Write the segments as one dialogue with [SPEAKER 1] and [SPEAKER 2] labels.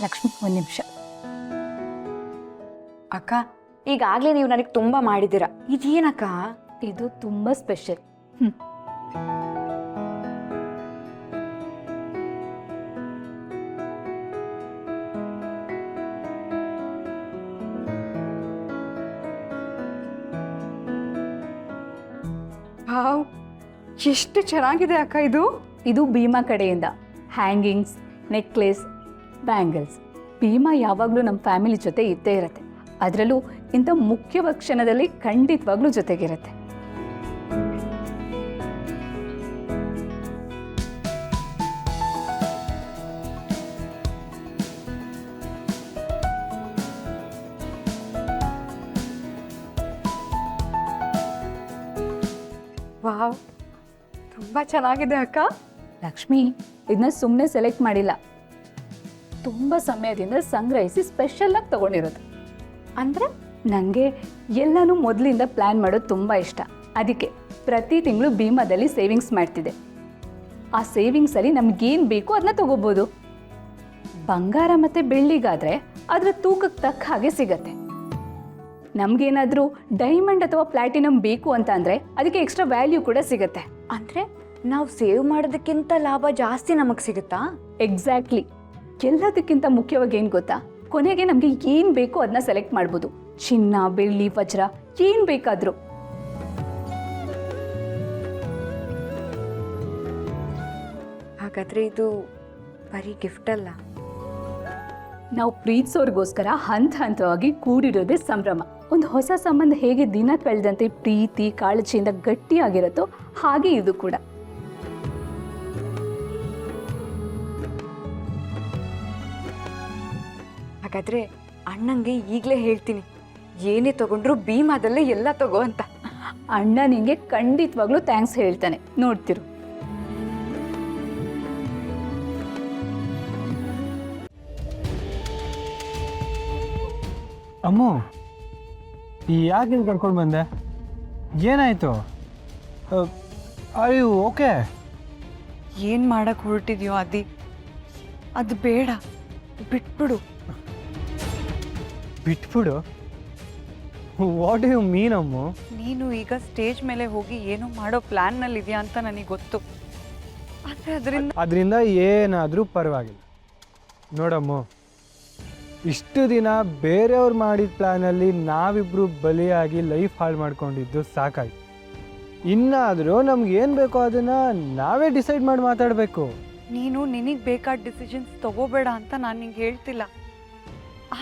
[SPEAKER 1] ಲಕ್ಷ್ಮಿ ಒಂದು ನಿಮಿಷ.
[SPEAKER 2] ಅಕ್ಕ, ಈಗಾಗಲೇ ನೀವು ನನಗೆ ತುಂಬ ಮಾಡಿದ್ದೀರಾ. ಇದೇನಕ್ಕ?
[SPEAKER 1] ಇದು ತುಂಬ ಸ್ಪೆಷಲ್.
[SPEAKER 2] ವಾವ್, ಎಷ್ಟು ಚೆನ್ನಾಗಿದೆ ಅಕ್ಕ ಇದು.
[SPEAKER 1] ಇದು ಭೀಮಾ ಕಡೆಯಿಂದ ಹ್ಯಾಂಗಿಂಗ್ಸ್, ನೆಕ್ಲೆಸ್, ಬ್ಯಾಂಗಲ್ಸ್. ಭೀಮಾ ಯಾವಾಗಲೂ ನಮ್ಮ ಫ್ಯಾಮಿಲಿ ಜೊತೆ ಇದ್ದೇ ಇರುತ್ತೆ. ಅದರಲ್ಲೂ ಇಂಥ ಮುಖ್ಯವಾದ ಕ್ಷಣದಲ್ಲಿ ಖಂಡಿತವಾಗ್ಲೂ ಜೊತೆಗಿರುತ್ತೆ.
[SPEAKER 2] ವಾವ್, ತುಂಬ ಚೆನ್ನಾಗಿದೆ ಅಕ್ಕ.
[SPEAKER 1] ಲಕ್ಷ್ಮಿ, ಇದನ್ನ ಸುಮ್ಮನೆ ಸೆಲೆಕ್ಟ್ ಮಾಡಿಲ್ಲ, ತುಂಬ ಸಮಯದಿಂದ ಸಂಗ್ರಹಿಸಿ ಸ್ಪೆಷಲಾಗಿ ತಗೊಂಡಿರೋದು.
[SPEAKER 2] ಅಂದರೆ
[SPEAKER 1] ನನಗೆ ಎಲ್ಲನೂ ಮೊದಲಿಂದ ಪ್ಲ್ಯಾನ್ ಮಾಡೋದು ತುಂಬ ಇಷ್ಟ. ಅದಕ್ಕೆ ಪ್ರತಿ ತಿಂಗಳು ಭೀಮಾದಲ್ಲಿ ಸೇವಿಂಗ್ಸ್ ಮಾಡ್ತಿದ್ದೆ. ಆ ಸೇವಿಂಗ್ಸಲ್ಲಿ ನಮಗೇನು ಬೇಕೋ ಅದನ್ನ ತಗೋಬೋದು. ಬಂಗಾರ ಮತ್ತು ಬೆಳ್ಳಿಗಾದರೆ ಅದರ ತೂಕಕ್ಕೆ ತಕ್ಕ ಹಾಗೆ ಸಿಗತ್ತೆ. ನಮಗೇನಾದರೂ ಡೈಮಂಡ್ ಅಥವಾ ಪ್ಲಾಟಿನಮ್ ಬೇಕು ಅಂತ ಅಂದರೆ ಅದಕ್ಕೆ ಎಕ್ಸ್ಟ್ರಾ ವ್ಯಾಲ್ಯೂ ಕೂಡ ಸಿಗುತ್ತೆ.
[SPEAKER 2] ಅಂದರೆ ನಾವು ಸೇವ್ ಮಾಡೋದಕ್ಕಿಂತ ಲಾಭ ಜಾಸ್ತಿ ನಮಗೆ ಸಿಗುತ್ತಾ?
[SPEAKER 1] ಎಕ್ಸಾಕ್ಟ್ಲಿ. ಎಲ್ಲದಕ್ಕಿಂತ ಮುಖ್ಯವಾಗಿ ಏನು ಗೊತ್ತಾ, ಕೊನೆಗೆ ನಮಗೆ ಏನು ಬೇಕೋ ಅದನ್ನ ಸೆಲೆಕ್ಟ್ ಮಾಡ್ಬೋದು. ಚಿನ್ನ, ಬೆಳ್ಳಿ, ವಜ್ರ ಏನು ಬೇಕಾದರೂ.
[SPEAKER 2] ಹಾಗಾದರೆ ಇದು ಬರೀ ಗಿಫ್ಟ್ ಅಲ್ಲ,
[SPEAKER 1] ನಾವು ಪ್ರೀತಿಸೋರಿಗೋಸ್ಕರ ಹಂತ ಹಂತವಾಗಿ ಕೂಡಿರೋದೇ ಸಂಭ್ರಮ. ಒಂದು ಹೊಸ ಸಂಬಂಧ ಹೇಗೆ ದಿನ ಕಳೆದಂತೆ ಪ್ರೀತಿ ಕಾಳಜಿಯಿಂದ ಗಟ್ಟಿಯಾಗಿರುತ್ತೋ ಹಾಗೆ ಇದು ಕೂಡ.
[SPEAKER 2] ಹಾಗಾದರೆ ಅಣ್ಣಂಗೆ ಈಗಲೇ ಹೇಳ್ತೀನಿ, ಏನೇ ತಗೊಂಡ್ರು ಭೀಮಾದಲ್ಲೇ ಎಲ್ಲ ತಗೋ ಅಂತ.
[SPEAKER 1] ಅಣ್ಣ ನಿಂಗೆ ಖಂಡಿತವಾಗ್ಲೂ ಥ್ಯಾಂಕ್ಸ್ ಹೇಳ್ತಾನೆ, ನೋಡ್ತಿರು.
[SPEAKER 3] ಅಮ್ಮು, ಯಾಕೆ ಕರ್ಕೊಂಡು ಬಂದೆ? ಏನಾಯಿತು? ಅಯ್ಯೋ, ಓಕೆ.
[SPEAKER 2] ಏನು ಮಾಡಕ್ಕೆ ಹೊರಟಿದ್ಯೋ ಅದಿ? ಅದು ಬೇಡ, ಬಿಟ್ಬಿಡು.
[SPEAKER 3] ಬಿಟ್ಬಿಡು? ವಾಟ್ ಡು ಯು ಮೀನ್ ಅಮ್ಮು?
[SPEAKER 2] ನೀನು ಈಗ ಸ್ಟೇಜ್ ಮೇಲೆ ಹೋಗಿ ಏನೋ ಮಾಡೋ ಪ್ಲ್ಯಾನ್ನಲ್ಲಿದೆಯಾ ಅಂತ ನನಗೆ ಗೊತ್ತು. ಆದರೆ
[SPEAKER 3] ಅದರಿಂದ ಏನಾದರೂ ಪರವಾಗಿಲ್ಲ. ನೋಡಮ್ಮು, ಇಷ್ಟು ದಿನ ಬೇರೆಯವ್ರು ಮಾಡಿದ ಪ್ಲ್ಯಾನಲ್ಲಿ ನಾವಿಬ್ಬರು ಬಲಿಯಾಗಿ ಲೈಫ್ ಹಾಳು ಮಾಡ್ಕೊಂಡಿದ್ದು ಸಾಕಾಯ್ತು. ಇನ್ನಾದರೂ ನಮ್ಗೇನು ಬೇಕೋ ಅದನ್ನು ನಾವೇ ಡಿಸೈಡ್ ಮಾಡಿ ಮಾತಾಡಬೇಕು.
[SPEAKER 2] ನೀನು ನಿನಗೆ ಬೇಕಾದ ಡಿಸಿಷನ್ಸ್ ತಗೋಬೇಡ ಅಂತ ನಾನು ನಿಂಗೆ ಹೇಳ್ತಿಲ್ಲ.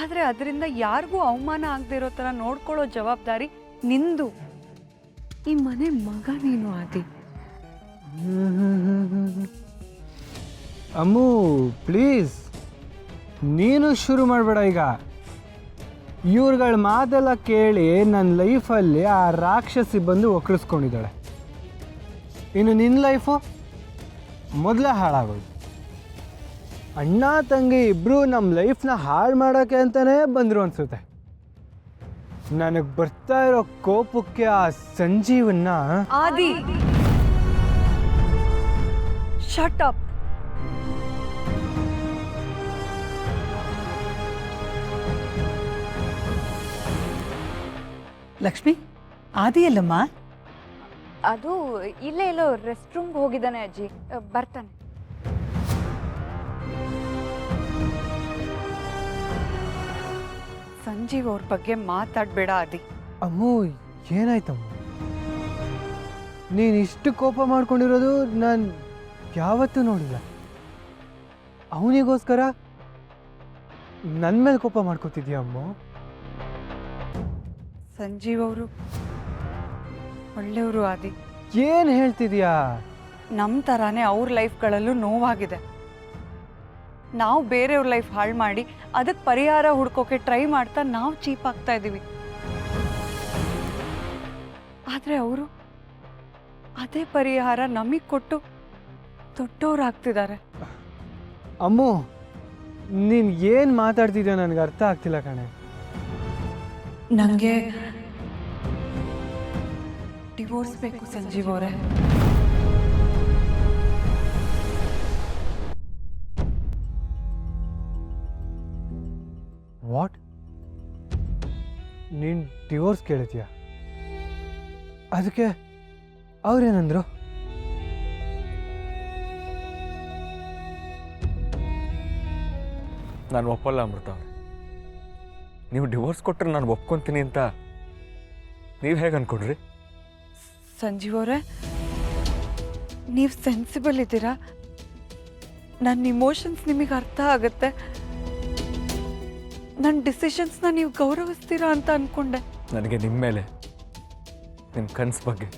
[SPEAKER 2] ಆದರೆ ಅದರಿಂದ ಯಾರಿಗೂ ಅವಮಾನ ಆಗದೆ ಇರೋ ಥರ ನೋಡ್ಕೊಳ್ಳೋ ಜವಾಬ್ದಾರಿ ನಿಂದು. ಈ ಮನೆ ಮಗ ನೀನು ಆದಿ.
[SPEAKER 3] ಅಮ್ಮು, ಪ್ಲೀಸ್ ನೀನು ಶುರು ಮಾಡಬೇಡ ಈಗ. ಇವ್ರುಗಳ ಮಾತೆಲ್ಲ ಕೇಳಿ ನನ್ನ ಲೈಫಲ್ಲಿ ಆ ರಾಕ್ಷಸಿ ಬಂದು ಒಕ್ಕರಿಸ್ಕೊಂಡಿದ್ದಾಳೆ. ಇನ್ನು ನಿನ್ನ ಲೈಫು ಮೊದಲೇ ಹಾಳಾಗೋದು. ಅಣ್ಣ ತಂಗಿ ಇಬ್ಬರು ನಮ್ಮ ಲೈಫ್ನ ಹಾಳು ಮಾಡೋಕ್ಕೆ ಅಂತಲೇ ಬಂದರು ಅನಿಸುತ್ತೆ. ನನಗೆ ಬರ್ತಾ ಇರೋ ಕೋಪಕ್ಕೆ ಆ ಸಂಜೀವನ್ನ
[SPEAKER 2] ಆದಿ, ಶಟ್ ಅಪ್.
[SPEAKER 4] ಲಕ್ಷ್ಮಿ, ಆದಿಯಲ್ಲಮ್ಮ?
[SPEAKER 2] ಅದು ಇಲ್ಲೇ ಎಲ್ಲೋ ರೆಸ್ಟ್ ರೂಮ್ಗೆ ಹೋಗಿದ್ದಾನೆ ಅಜ್ಜಿ, ಬರ್ತಾನೆ. ಸಂಜೀವ್ ಅವ್ರ ಬಗ್ಗೆ ಮಾತಾಡಬೇಡ ಆದಿ.
[SPEAKER 3] ಅಮ್ಮು, ಏನಾಯ್ತಮ್ಮ? ನೀನು ಇಷ್ಟು ಕೋಪ ಮಾಡ್ಕೊಂಡಿರೋದು ನಾನು ಯಾವತ್ತೂ ನೋಡಿಲ್ಲ. ಅವನಿಗೋಸ್ಕರ ನನ್ನ ಮೇಲೆ ಕೋಪ ಮಾಡ್ಕೋತಿದ್ಯಾ ಅಮ್ಮು?
[SPEAKER 2] ಸಂಜೀವ್ ಅವರು ಒಳ್ಳೆಯವರು ಆದಿ.
[SPEAKER 3] ಏನು ಹೇಳ್ತಿದ್ಯಾ?
[SPEAKER 2] ನಮ್ಮ ಥರಾನೇ ಅವ್ರ ಲೈಫ್ಗಳಲ್ಲೂ ನೋವಾಗಿದೆ. ನಾವು ಬೇರೆಯವ್ರ ಲೈಫ್ ಹಾಳು ಮಾಡಿ ಅದಕ್ಕೆ ಪರಿಹಾರ ಹುಡ್ಕೋಕೆ ಟ್ರೈ ಮಾಡ್ತಾ ನಾವು ಚೀಪ್ ಆಗ್ತಾ ಇದ್ದೀವಿ. ಆದರೆ ಅವರು ಅದೇ ಪರಿಹಾರ ನಮಗೆ ಕೊಟ್ಟು ದೊಡ್ಡವ್ರಾಗ್ತಿದ್ದಾರೆ.
[SPEAKER 3] ಅಮ್ಮು, ನೀನು ಏನು ಮಾತಾಡ್ತಿದ್ಯೋ ನನಗೆ ಅರ್ಥ ಆಗ್ತಿಲ್ಲ ಕಣೆ.
[SPEAKER 2] ನನಗೆ ಡಿವೋರ್ಸ್ ಬೇಕು ಸಂಜೀವ್ ಅವರೇ.
[SPEAKER 3] ವಾಟ್? ನೀನು ಡಿವೋರ್ಸ್ ಕೇಳಿದ್ಯಾ? ಅದಕ್ಕೆ ಅವ್ರೇನಂದ್ರು?
[SPEAKER 5] ನಾನು ಒಪ್ಪಲ್ಲ ಅಮೃತ ಅವ್ರೆ. ನೀವು ಡಿವೋರ್ಸ್ ಕೊಟ್ಟರೆ ನಾನು ಒಪ್ಕೊತೀನಿ ಅಂತ ನೀವು ಹೇಗೆ ಅನ್ಕೊಂಡ್ರಿ?
[SPEAKER 2] ಸಂಜೀವ್ ಅವರೇ, ನೀವು ಸೆನ್ಸಿಬಲ್ ಇದ್ದೀರಾ. ನನ್ನ ಇಮೋಷನ್ಸ್ ನಿಮಗೆ ಅರ್ಥ ಆಗುತ್ತೆ. ನನ್ನ ಡಿಸಿಷನ್ಸ್ನ ನೀವು ಗೌರವಿಸ್ತೀರಾ ಅಂತ ಅಂದ್ಕೊಂಡೆ.
[SPEAKER 5] ನನಗೆ ನಿಮ್ಮ ಮೇಲೆ, ನಿಮ್ಮ ಕನಸು ಬಗ್ಗೆ,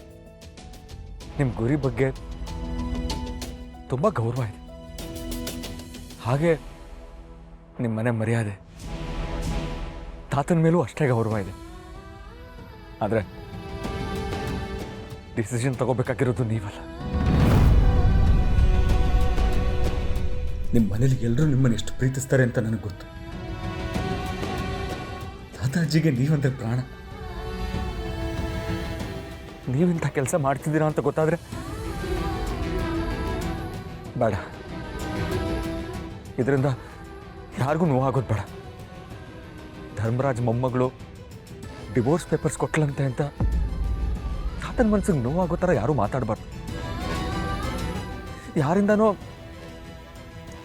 [SPEAKER 5] ನಿಮ್ಮ ಗುರಿ ಬಗ್ಗೆ ತುಂಬ ಗೌರವ ಇದೆ. ಹಾಗೆ ನಿಮ್ಮ ಮನೆ ಮರ್ಯಾದೆ, ತಾತನ ಮೇಲೂ ಅಷ್ಟೇ ಗೌರವ ಇದೆ. ಆದರೆ ಡಿಸಿಷನ್ ತಗೋಬೇಕಾಗಿರೋದು ನೀವಲ್ಲ. ನಿಮ್ಮ ಮನೇಲಿ ಎಲ್ಲರೂ ನಿಮ್ಮನ್ನು ಎಷ್ಟು ಪ್ರೀತಿಸ್ತಾರೆ ಅಂತ ನನಗೆ ಗೊತ್ತು. ತಾತ ಅಜ್ಜಿಗೆ ನೀವಂದ್ರೆ ಪ್ರಾಣ. ನೀವಿಂಥ ಕೆಲಸ ಮಾಡ್ತಿದ್ದೀರಾ ಅಂತ ಗೊತ್ತಾದರೆ ಬೇಡ. ಇದರಿಂದ ಯಾರಿಗೂ ನೋವಾಗೋದು ಬೇಡ. ಧರ್ಮರಾಜ್ ಮೊಮ್ಮಗಳು ಡಿವೋರ್ಸ್ ಪೇಪರ್ಸ್ ಕೊಟ್ಲಂತೆ ಅಂತ ತಾತನ ಮನ್ಸಿಗೆ ನೋವಾಗೋ ಥರ ಯಾರೂ ಮಾತಾಡಬಾರ್ದು. ಯಾರಿಂದನೋ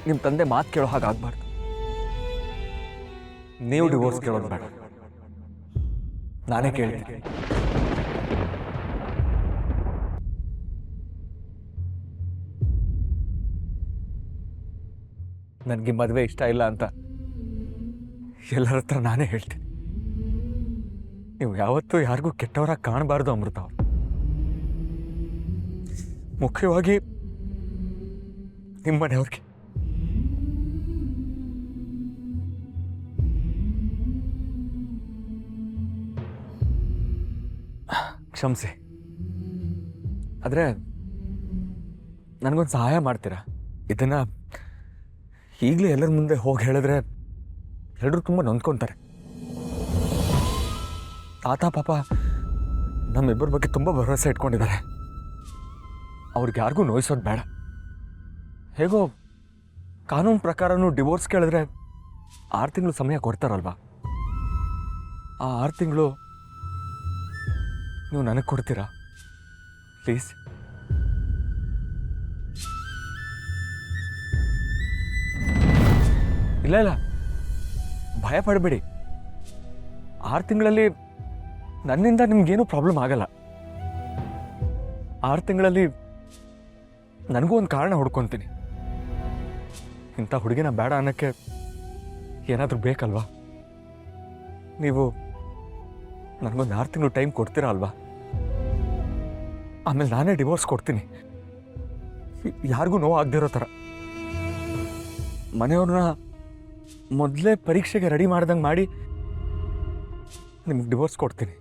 [SPEAKER 5] ನಿಮ್ಮ ತಂದೆ ಮಾತು ಕೇಳೋ ಹಾಗಾಗಬಾರ್ದು. ನೀವು ಡಿವೋರ್ಸ್ ಕೇಳೋದು ಬೇಡ, ನಾನೇ ಕೇಳ್ತೀನಿ. ನನಗೆ ಮದುವೆ ಇಷ್ಟ ಇಲ್ಲ ಅಂತ ಎಲ್ಲರ ಹತ್ರ ನಾನೇ ಹೇಳ್ತೀನಿ. ನೀವು ಯಾವತ್ತೂ ಯಾರಿಗೂ ಕೆಟ್ಟವರಾಗಿ ಕಾಣಬಾರ್ದು ಅಮೃತ ಅವರು. ಮುಖ್ಯವಾಗಿ ನಿಮ್ಮ ಮನೆಯವ್ರಿಗೆ. ಕ್ಷಮಿಸಿ, ಆದರೆ ನನಗೊಂದು ಸಹಾಯ ಮಾಡ್ತೀರಾ? ಇದನ್ನು ಈಗಲೇ ಎಲ್ಲರ ಮುಂದೆ ಹೋಗಿ ಹೇಳಿದ್ರೆ ಎಲ್ಲರೂ ತುಂಬ ನೊಂದ್ಕೊತಾರೆ. ತಾತ ಪಾಪ ನಮ್ಮಿಬ್ಬರ ಬಗ್ಗೆ ತುಂಬ ಭರವಸೆ ಇಟ್ಕೊಂಡಿದ್ದಾರೆ. ಅವ್ರಿಗೆ ಯಾರಿಗೂ ನೋಯಿಸೋದು ಬೇಡ. ಹೇಗೋ ಕಾನೂನು ಪ್ರಕಾರನೂ ಡಿವೋರ್ಸ್ ಕೇಳಿದ್ರೆ 6 ತಿಂಗಳು ಸಮಯ ಕೊಡ್ತಾರಲ್ವಾ? ಆ 6 ತಿಂಗಳು ನೀವು ನನಗೆ ಕೊಡ್ತೀರಾ ಪ್ಲೀಸ್? ಇಲ್ಲ ಇಲ್ಲ, ಭಯ ಪಡಬೇಡಿ. 6 ತಿಂಗಳಲ್ಲಿ ನನ್ನಿಂದ ನಿಮ್ಗೇನೂ ಪ್ರಾಬ್ಲಮ್ ಆಗಲ್ಲ. 6 ತಿಂಗಳಲ್ಲಿ ನನಗೂ ಒಂದು ಕಾರಣ ಹುಡ್ಕೊತೀನಿ. ಇಂಥ ಹುಡುಗಿನ ಬೇಡ ಅನ್ನೋಕ್ಕೆ ಏನಾದರೂ ಬೇಕಲ್ವಾ? ನೀವು ನನಗೊಂದು 6 ತಿಂಗಳು ಟೈಮ್ ಕೊಡ್ತೀರಾ ಅಲ್ವಾ? ಆಮೇಲೆ ನಾನೇ ಡಿವೋರ್ಸ್ ಕೊಡ್ತೀನಿ, ಯಾರಿಗೂ ನೋವು ಆಗದಿರೋ ಥರ. ಮನೆಯವ್ರನ್ನ ಮೊದಲೇ ಪರೀಕ್ಷೆಗೆ ರೆಡಿ ಮಾಡ್ದಂಗೆ ಮಾಡಿ ನಿಮ್ಗೆ ಡಿವೋರ್ಸ್ ಕೊಡ್ತೀನಿ.